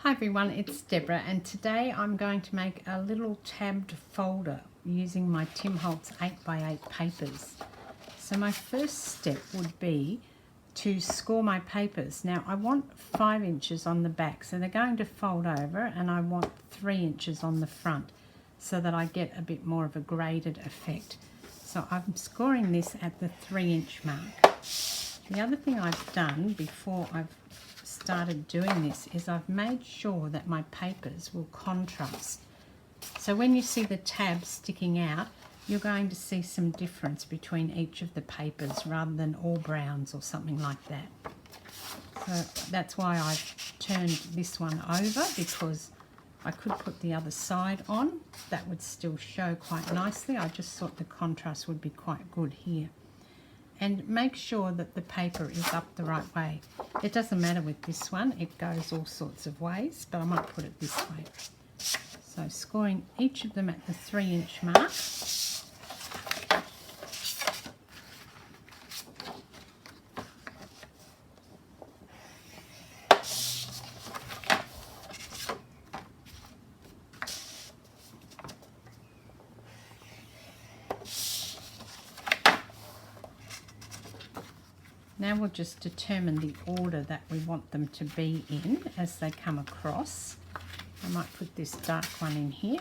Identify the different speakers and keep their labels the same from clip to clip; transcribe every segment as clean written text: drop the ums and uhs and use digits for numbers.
Speaker 1: Hi everyone, it's Deborah, and today I'm going to make a little tabbed folder using my Tim Holtz 8x8 papers. So my first step would be to score my papers. Now I want 5 inches on the back, so they're going to fold over, and I want 3 inches on the front so that I get a bit more of a graded effect. So I'm scoring this at the 3-inch mark. The other thing I've done before I've started doing this is I've made sure that my papers will contrast. So when you see the tabs sticking out, you're going to see some difference between each of the papers rather than all browns or something like that. So that's why I've turned this one over, because I could put the other side on. That would still show quite nicely. I just thought the contrast would be quite good here. And make sure that the paper is up the right way. It doesn't matter with this one, it goes all sorts of ways, but I might put it this way. So scoring each of them at the 3-inch mark. Now we'll just determine the order that we want them to be in as they come across. I might put this dark one in here.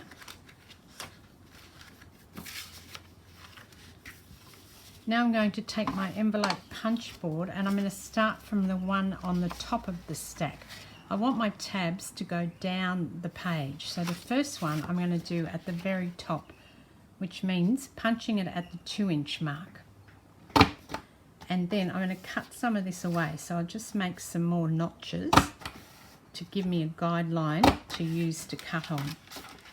Speaker 1: Now I'm going to take my envelope punch board, and I'm going to start from the one on the top of the stack. I want my tabs to go down the page. So the first one I'm going to do at the very top, which means punching it at the 2-inch mark. And then I'm going to cut some of this away, so I'll just make some more notches to give me a guideline to use to cut on.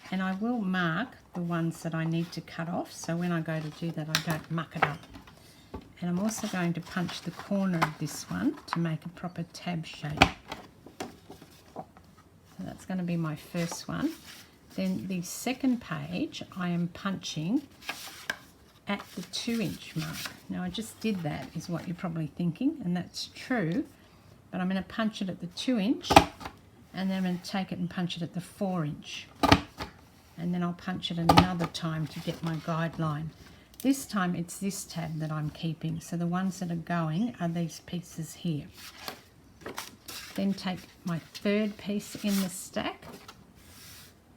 Speaker 1: And I will mark the ones that I need to cut off, so when I go to do that I don't muck it up. And I'm also going to punch the corner of this one to make a proper tab shape. So that's going to be my first one. Then the second page I am punching at the 2-inch mark. Now I just did that, is what you're probably thinking, and that's true, but I'm going to punch it at the 2-inch, and then I'm going to take it and punch it at the 4-inch, and then I'll punch it another time to get my guideline. This time it's this tab that I'm keeping, so the ones that are going are these pieces here. Then take my third piece in the stack.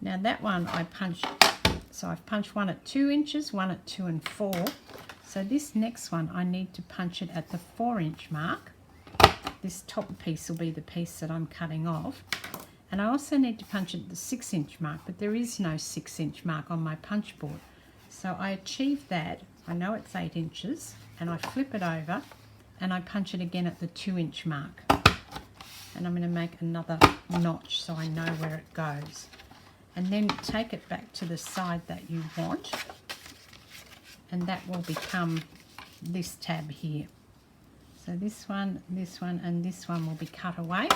Speaker 1: Now that one I punched, so I've punched one at 2 inches, one at 2 and 4. So this next one I need to punch it at the 4-inch mark. This top piece will be the piece that I'm cutting off. And I also need to punch it at the 6-inch mark, but there is no 6-inch mark on my punch board. So I achieve that. I know it's 8 inches, and I flip it over and I punch it again at the 2-inch mark. And I'm going to make another notch so I know where it goes. And then take it back to the side that you want, and that will become this tab here. So this one, and this one will be cut away.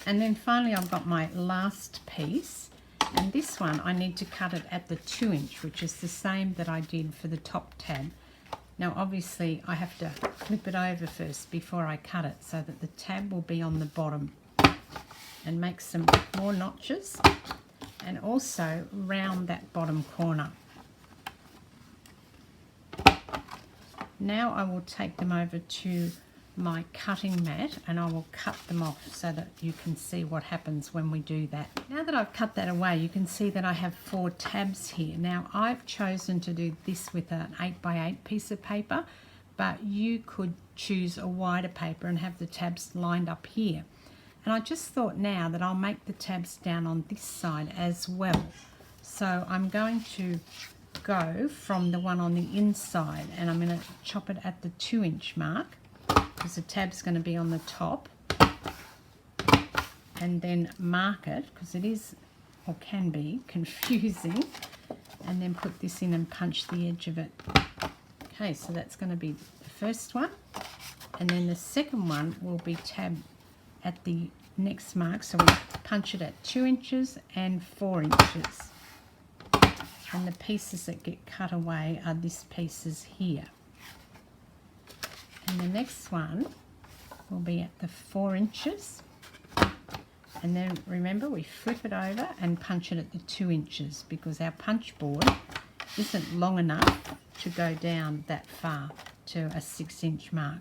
Speaker 1: And then finally I've got my last piece, and this one I need to cut it at the 2-inch, which is the same that I did for the top tab. Now obviously I have to flip it over first before I cut it, so that the tab will be on the bottom. And make some more notches, and also round that bottom corner. Now I will take them over to my cutting mat, and I will cut them off so that you can see what happens when we do that. Now that I've cut that away, you can see that I have 4 tabs here. Now I've chosen to do this with an 8x8 piece of paper, but you could choose a wider paper and have the tabs lined up here. And I just thought now that I'll make the tabs down on this side as well. So I'm going to go from the one on the inside, and I'm going to chop it at the 2-inch mark, because the tab's going to be on the top, and then mark it, because it is, or can be, confusing, and then put this in and punch the edge of it. Okay, so that's going to be the first one, and then the second one will be tabbed at the next mark, so we punch it at 2 inches and 4 inches, and the pieces that get cut away are these pieces here, and the next one will be at the 4 inches, And then remember, we flip it over and punch it at the 2 inches because our punch board isn't long enough to go down that far to a 6-inch mark.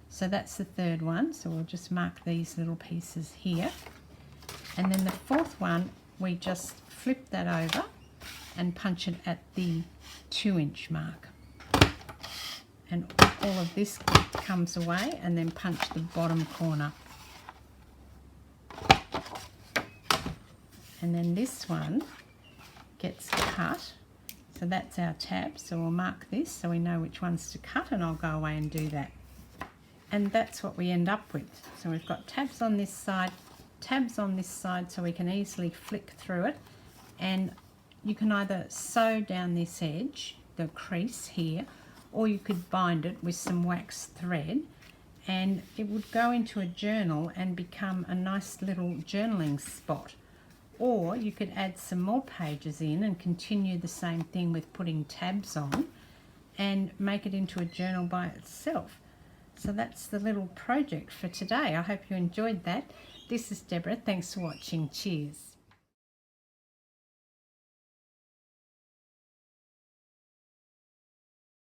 Speaker 1: So that's the third one. So we'll just mark these little pieces here. And then the fourth one, we just flip that over and punch it at the 2-inch mark. And all of this comes away, and then punch the bottom corner. And then this one gets cut. So that's our tab. So we'll mark this so we know which ones to cut, and I'll go away and do that. And that's what we end up with. So we've got tabs on this side, tabs on this side, so we can easily flick through it. And you can either sew down this edge, the crease here, or you could bind it with some waxed thread, and it would go into a journal and become a nice little journaling spot. Or you could add some more pages in and continue the same thing with putting tabs on and make it into a journal by itself. So that's the little project for today. I hope you enjoyed that. This is Deborah. Thanks for watching. Cheers.